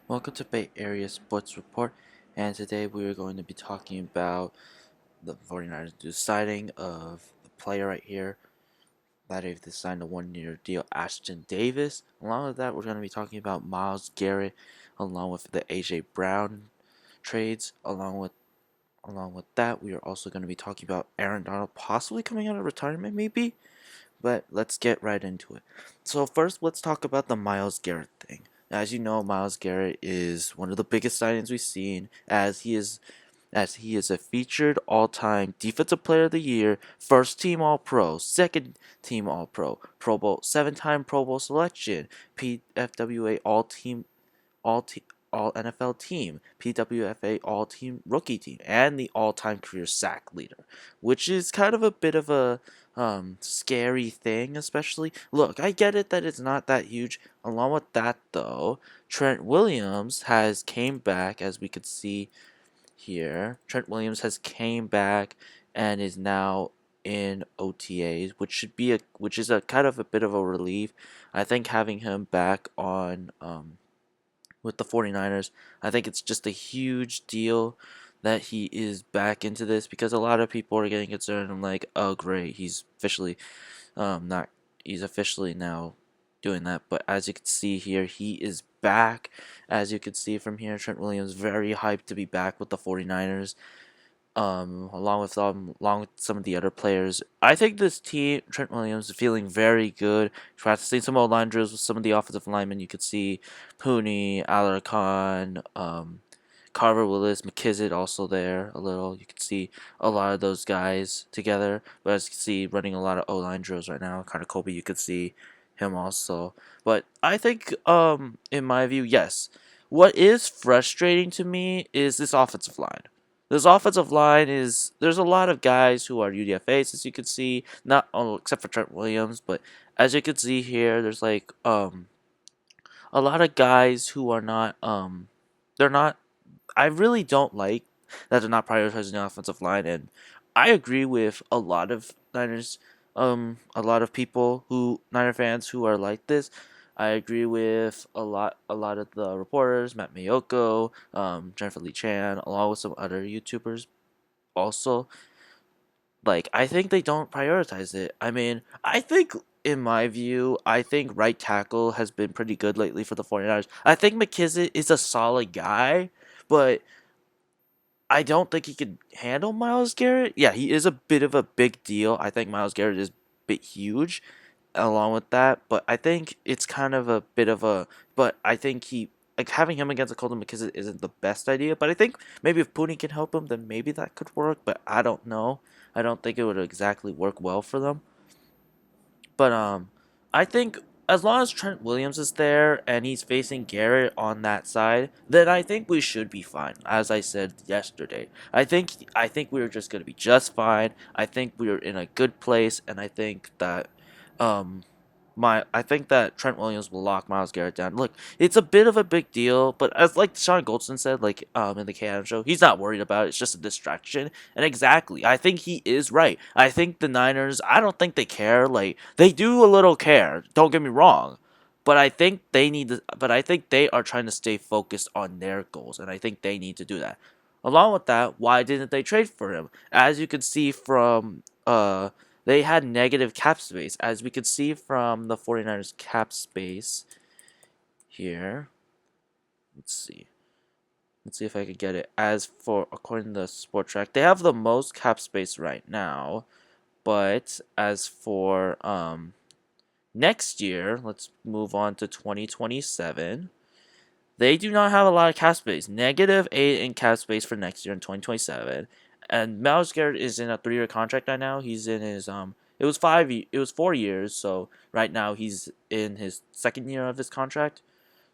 Welcome to Bay Area Sports Report, and today we are going to be talking about the 49ers deciding of the player right here that they've signed a one-year deal, Ashton Davis. Along with that, we're going to be talking about Myles Garrett, along with the AJ Brown trades. Along with that, we are also going to be talking about Aaron Donald possibly coming out of retirement, maybe. But let's get right into it. So first, let's talk about the Myles Garrett thing. As you know, Myles Garrett is one of the biggest signings we've seen, as he is a featured all-time Defensive Player of the Year, first team All-Pro, second team All-Pro, Pro Bowl, seven-time Pro Bowl selection, PFWA All Team All NFL team, PWFA All Team Rookie Team, and the all-time career sack leader, which is kind of a bit of a scary thing, especially. Look, I get it that it's not that huge. Along with that, though, Trent Williams has came back, as we could see here. Trent Williams has came back and is now in OTAs, which is a kind of a bit of a relief. I think having him back on with the 49ers. I think it's just a huge deal that he is back into this because a lot of people are getting concerned. I'm like, oh great, not he's officially now doing that. But as you can see here, he is back. As you can see from here, Trent Williams very hyped to be back with the 49ers. Along with some of the other players. I think this team, Trent Williams, is feeling very good. Practicing some old line drills with some of the offensive linemen. You could see Pooney, Alarcon, Carver Willis, McKissick also there a little. You could see a lot of those guys together. But as you can see, running a lot of O line drills right now. Kind of Kobe, you could see him also. But I think, in my view, yes. What is frustrating to me is this offensive line. This offensive line is there's a lot of guys who are UDFAs, as you can see, not all except for Trent Williams, but as you can see here, there's like a lot of guys who are not they're not. I really don't like that they're not prioritizing the offensive line, and I agree with a lot of a lot of people who Niner fans who are like this. I agree with a lot of the reporters, Matt Mayoko, Jennifer Lee Chan, along with some other YouTubers. Also, like I think they don't prioritize it. I mean, I think in my view, I think right tackle has been pretty good lately for the 49ers. I think McKissick is a solid guy, but I don't think he could handle Myles Garrett. Yeah, he is a bit of a big deal. I think Myles Garrett is a bit huge along with that, but I think it's kind of a bit of a. But I think he. Like having him against a Colton McKissick isn't the best idea, but I think maybe if Pooney can help him, then maybe that could work. But I don't know. I don't think it would exactly work well for them. But I think as long as Trent Williams is there and he's facing Garrett on that side, then I think we should be fine. As I said yesterday, I think we're just gonna be just fine. I think we're in a good place, and I think that um I think that Trent Williams will lock Myles Garrett down. Look, it's a bit of a big deal, but as like Sean Goldson said, like in the KM show, he's not worried about it. It's just a distraction. And exactly, I think he is right. I think the Niners, I don't think they care. Like they do a little care. Don't get me wrong. But I think they are trying to stay focused on their goals, and I think they need to do that. Along with that, why didn't they trade for him? As you can see from they had negative cap space, as we could see from the 49ers cap space here. Let's see. Let's see if I can get it. As for, according to the Sport Track, they have the most cap space right now. But as for next year, let's move on to 2027. They do not have a lot of cap space. -8 in cap space for next year in 2027. And Myles Garrett is in a 3-year contract right now. He's in his it was 4 years, so right now he's in his second year of his contract.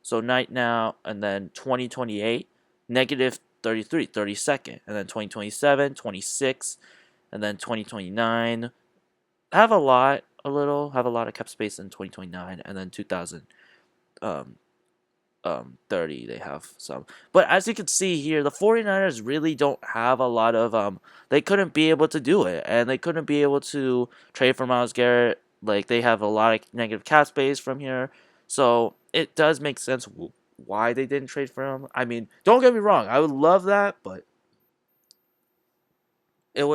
So right now and then 2028 -33, 32nd, and then 2027, 26, and then 2029 have a lot of cap space in 2029, and then 2000 um 30 they have some. But as you can see here, the 49ers really don't have a lot of they couldn't be able to do it, and they couldn't be able to trade for Myles Garrett. Like they have a lot of negative cap space from here. So it does make sense why they didn't trade for him. I mean, don't get me wrong, I would love that, but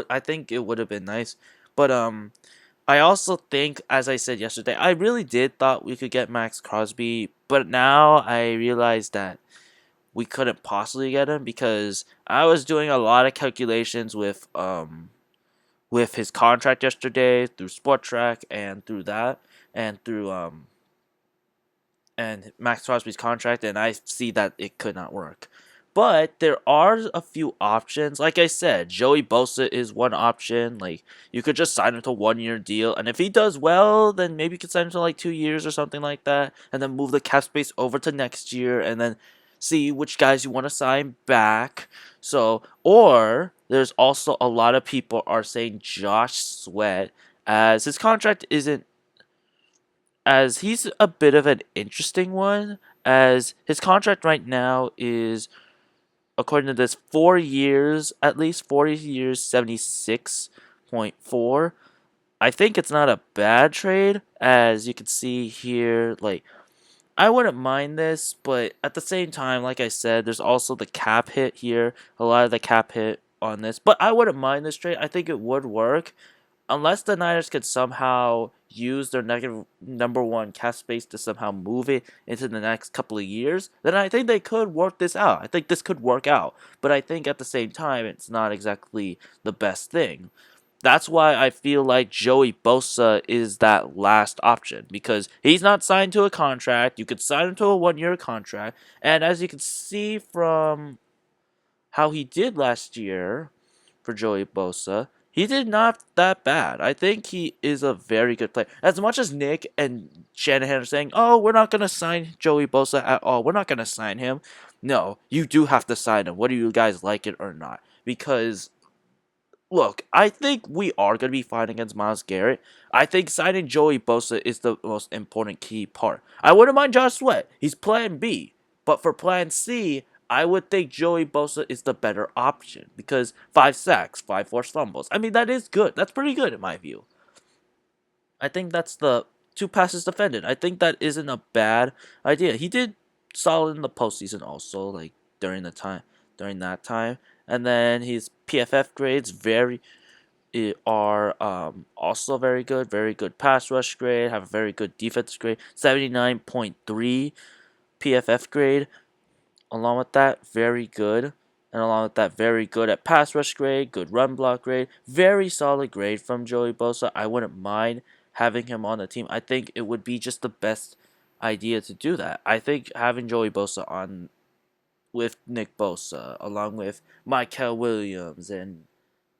I think it would have been nice. But I also think, as I said yesterday, I really did thought we could get Max Crosby, but now I realize that we couldn't possibly get him because I was doing a lot of calculations with his contract yesterday through Sport Track and through that and through and Max Crosby's contract, and I see that it could not work. But there are a few options. Like I said, Joey Bosa is one option. Like, you could just sign him to a 1 year deal, and if he does well, then maybe you could sign him to like 2 years or something like that, and then move the cap space over to next year, and then see which guys you want to sign back. So, or there's also a lot of people are saying Josh Sweat, as his contract isn't, as he's a bit of an interesting one, as his contract right now is, according to this, 4 years, at least 4 years, 76.4. I think it's not a bad trade, as you can see here. Like, I wouldn't mind this, but at the same time, like I said, there's also the cap hit here, a lot of the cap hit on this, but I wouldn't mind this trade. I think it would work, unless the Niners could somehow use their negative number one cap space to somehow move it into the next couple of years, then I think they could work this out. I think this could work out. But I think at the same time, it's not exactly the best thing. That's why I feel like Joey Bosa is that last option, because he's not signed to a contract. You could sign him to a 1 year contract. And as you can see from how he did last year for Joey Bosa, he did not that bad. I think he is a very good player. As much as Nick and Shanahan are saying, "Oh, we're not gonna sign Joey Bosa at all. We're not gonna sign him." No, you do have to sign him, whether you guys like it or not. Because look, I think we are going to be fighting against Myles Garrett. I think signing Joey Bosa is the most important key part. I wouldn't mind Josh Sweat. He's plan B. But for plan C, I would think Joey Bosa is the better option because 5 sacks, 5 forced fumbles. I mean, that is good. That's pretty good in my view. I think that's the 2 passes defended. I think that isn't a bad idea. He did solid in the postseason also, like during that time. And then his PFF grades are also very good pass rush grade, have a very good defense grade, 79.3 PFF grade. Along with that, very good. And along with that, very good at pass rush grade, good run block grade, very solid grade from Joey Bosa. I wouldn't mind having him on the team. I think it would be just the best idea to do that. I think having Joey Bosa on with Nick Bosa, along with Mykel Williams and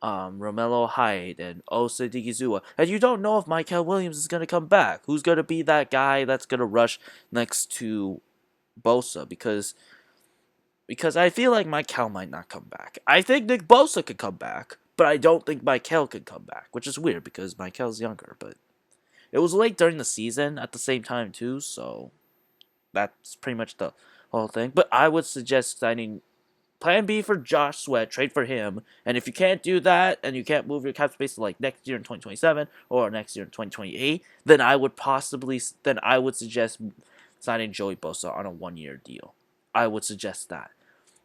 Romello Hyde and Osa Digizua. And you don't know if Mykel Williams is going to come back. Who's going to be that guy that's going to rush next to Bosa? Because I feel like Mykel might not come back. I think Nick Bosa could come back, but I don't think Mykel could come back, which is weird because Mykel's younger. But it was late during the season at the same time too, so that's pretty much the whole thing. But I would suggest signing Plan B for Josh Sweat, trade for him. And if you can't do that and you can't move your cap space to like next year in 2027 or next year in 2028, then I would suggest signing Joey Bosa on a 1 year deal. I would suggest that.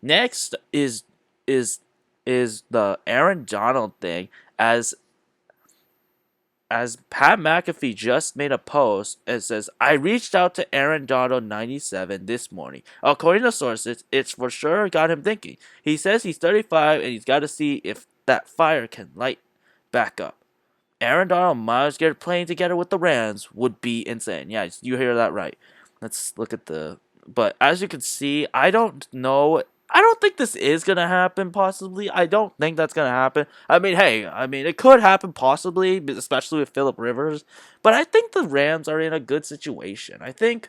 Next is the Aaron Donald thing, as Pat McAfee just made a post and says, "I reached out to Aaron Donald 97 this morning. According to sources, it's for sure got him thinking. He says he's 35 and he's got to see if that fire can light back up. Aaron Donald and Myles Garrett playing together with the Rams would be insane." Yeah, you hear that right. Let's look at the... But as you can see, I don't know. I don't think this is going to happen, possibly. I don't think that's going to happen. I mean, hey, it could happen, possibly, especially with Phillip Rivers. But I think the Rams are in a good situation. I don't think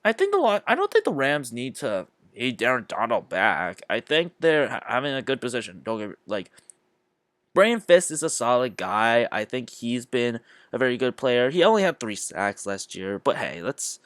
the Rams need to need Aaron Donald back. I think they're having a good position. Don't get like... Brain Fist is a solid guy. I think he's been a very good player. He only had 3 sacks last year, but hey, that's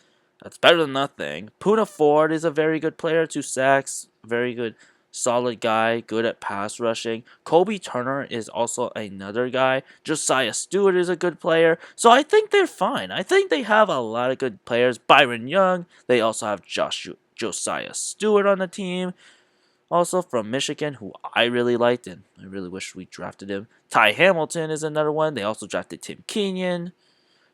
better than nothing. Puna Ford is a very good player, 2 sacks, very good, solid guy, good at pass rushing. Kobe Turner is also another guy. Josiah Stewart is a good player. So I think they're fine. I think they have a lot of good players. Byron Young. They also have Josh Josiah Stewart on the team. Also from Michigan, who I really liked, and I really wish we drafted him. Ty Hamilton is another one. They also drafted Tim Kenyon.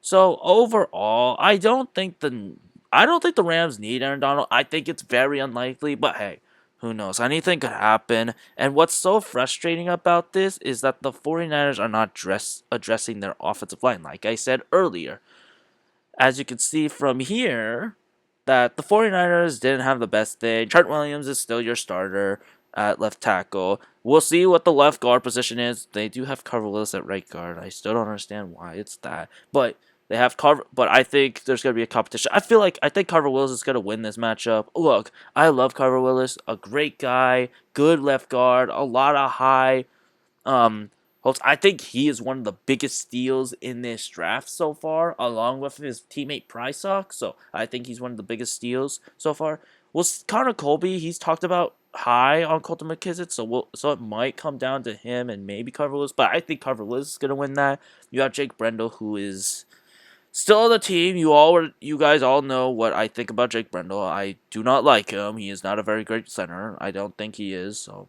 So overall, I don't think the Rams need Aaron Donald. I think it's very unlikely, but hey, who knows? Anything could happen. And what's so frustrating about this is that the 49ers are not addressing their offensive line. Like I said earlier, as you can see from here, that the 49ers didn't have the best day. Trent Williams is still your starter at left tackle. We'll see what the left guard position is. They do have Carver Willis at right guard. I still don't understand why it's that. But they have Carver, but I think there's going to be a competition. I think Carver Willis is going to win this matchup. Look, I love Carver Willis, a great guy, good left guard, a lot of high hopes. I think he is one of the biggest steals in this draft so far, along with his teammate Prysock. So I think he's one of the biggest steals so far. Well, Connor Colby, he's talked about high on Colton McKissick, so it might come down to him and maybe Carver Lewis, but I think Carver Lewis is gonna win that. You have Jake Brendel, who is still on the team. You guys all know what I think about Jake Brendel. I do not like him. He is not a very great center. I don't think he is. So,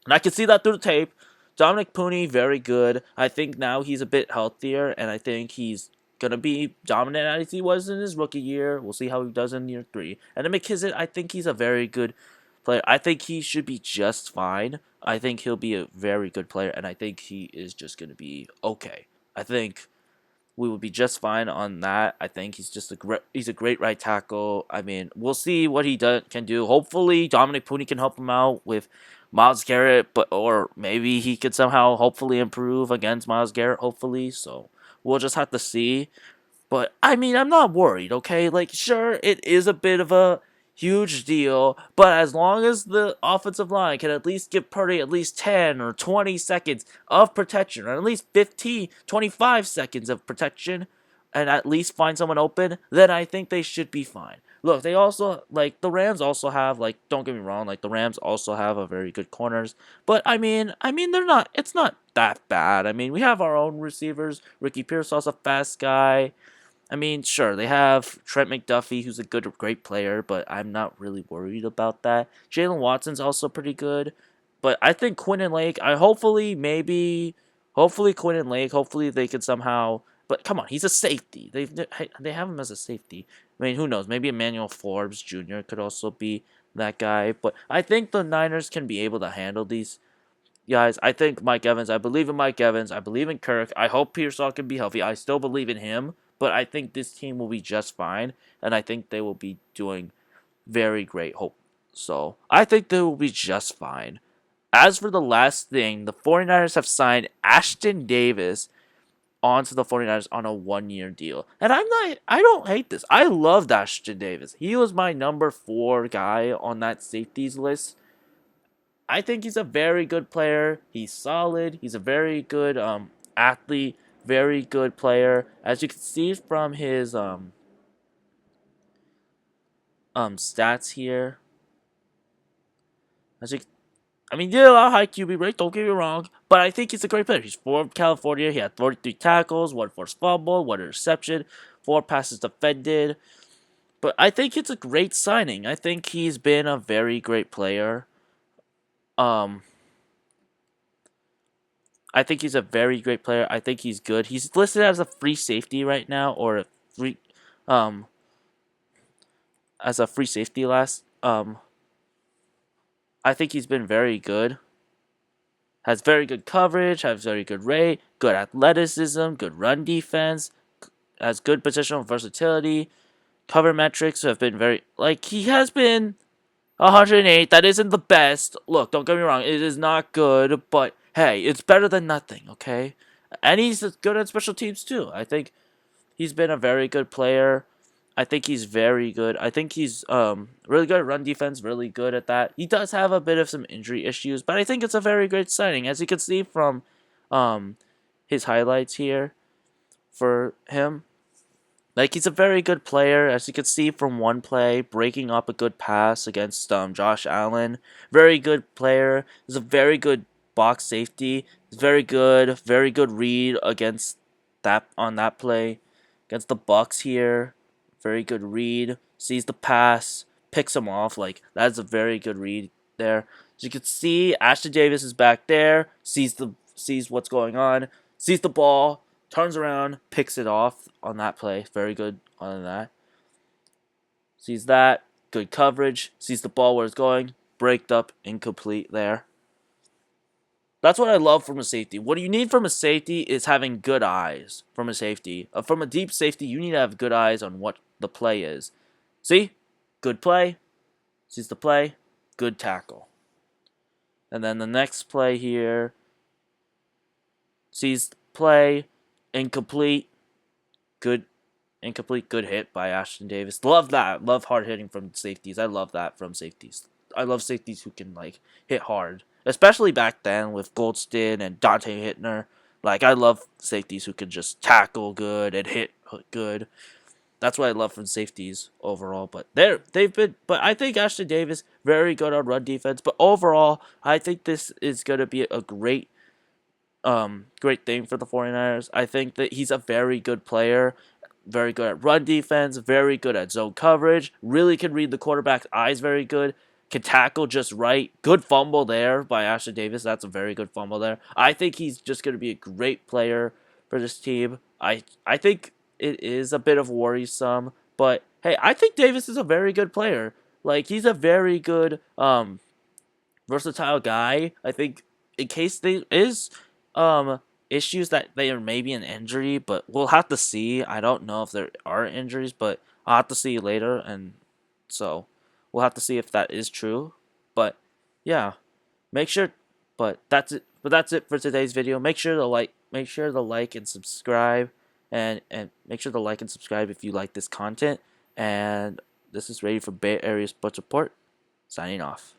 and I can see that through the tape. Dominic Pooney, very good. I think now he's a bit healthier, and I think he's gonna be dominant as he was in his rookie year. We'll see how he does in year 3. And then McKissick, I think he's a very good player. I think he should be just fine. I think he'll be a very good player, and I think he is just gonna be okay. I think we will be just fine on that. I think he's a great right tackle. I mean, we'll see what he can do. Hopefully, Dominic Pooney can help him out with Myles Garrett, or maybe he could somehow hopefully improve against Myles Garrett. Hopefully, so we'll just have to see. But I mean, I'm not worried. Okay, like sure, it is a bit of a huge deal, but as long as the offensive line can at least give Purdy at least 10 or 20 seconds of protection, or at least 15, 25 seconds of protection, and at least find someone open, then I think they should be fine. Look, they also, like, the Rams also have, like, don't get me wrong, like, the Rams also have a very good corners, but it's not that bad. I mean, we have our own receivers. Ricky Pearsall's a fast guy. I mean, sure, they have Trent McDuffie, who's a great player, but I'm not really worried about that. Jalen Watson's also pretty good, but I think Quinn and Lake, hopefully Quinn and Lake, hopefully they can somehow, but come on, he's a safety. They have him as a safety. I mean, who knows? Maybe Emmanuel Forbes Jr. could also be that guy, but I think the Niners can be able to handle these guys. I think Mike Evans. I believe in Mike Evans. I believe in Kirk. I hope Pearsall can be healthy. I still believe in him, but I think this team will be just fine, and I think they will be doing very great. So I think they will be just fine. As for the last thing, the 49ers have signed Ashton Davis onto the 49ers on a 1-year deal. And I don't hate this. I loved Ashton Davis. He was my number 4 guy on that safeties list. I think he's a very good player. He's solid. He's a very good athlete, very good player. As you can see from his stats here. He did a lot of high QB rate, don't get me wrong, but I think he's a great player. He's from California. He had 43 tackles, 1 forced fumble, 1 interception, 4 passes defended. But I think it's a great signing. I think he's been a very great player. I think he's a very great player. I think he's good. He's listed as a free safety right now, or a free, as a free safety last. I think he's been very good. Has very good coverage, has very good rate, good athleticism, good run defense, has good positional versatility. Cover metrics have been he has been 108. That isn't the best. Look, don't get me wrong, it is not good, but hey, it's better than nothing, okay? And he's good at special teams too. I think he's been a very good player. I think he's very good. I think he's really good at run defense, really good at that. He does have a bit of some injury issues, but I think it's a very great signing. As you can see from his highlights here for him. Like, he's a very good player, as you can see from one play, breaking up a good pass against Josh Allen. Very good player. He's a very good box safety. He's very good read against on that play. Against the Bucks here. Very good read. Sees the pass. picks him off. Like, that's a very good read there. As you can see, Ashton Davis is back there, sees what's going on, sees the ball, turns around, picks it off on that play. Very good on that. Sees that, good coverage, sees the ball where it's going, braked up, incomplete there. That's what I love from a safety. What you need from a safety is having good eyes from a safety. From a deep safety, you need to have good eyes on what the play is. See? Good play. Sees the play. Good tackle. And then the next play here. Sees the play. Incomplete. Good. Incomplete. Good hit by Ashton Davis. Love that. Love hard hitting from safeties. I love that from safeties. I love safeties who can, like, hit hard. Especially back then with Goldston and Dante Hittner. Like, I love safeties who can just tackle good and hit good. That's what I love from safeties overall. But I think Ashton Davis very good on run defense. But overall, I think this is gonna be a great thing for the 49ers. I think that he's a very good player. Very good at run defense, very good at zone coverage, really can read the quarterback's eyes very good, can tackle just right. Good fumble there by Ashton Davis. That's a very good fumble there. I think he's just going to be a great player for this team. I think it is a bit of worrisome, but hey, I think Davis is a very good player. Like, he's a very good versatile guy. I think in case there is issues that there may be an injury, but we'll have to see. I don't know if there are injuries, but I'll have to see later, and so we'll have to see if that is true. But yeah, make sure. But that's it. But that's it for today's video. Make sure to like and subscribe, and make sure to like and subscribe if you like this content. And this is Ready for Bay Area Sports Report. Signing off.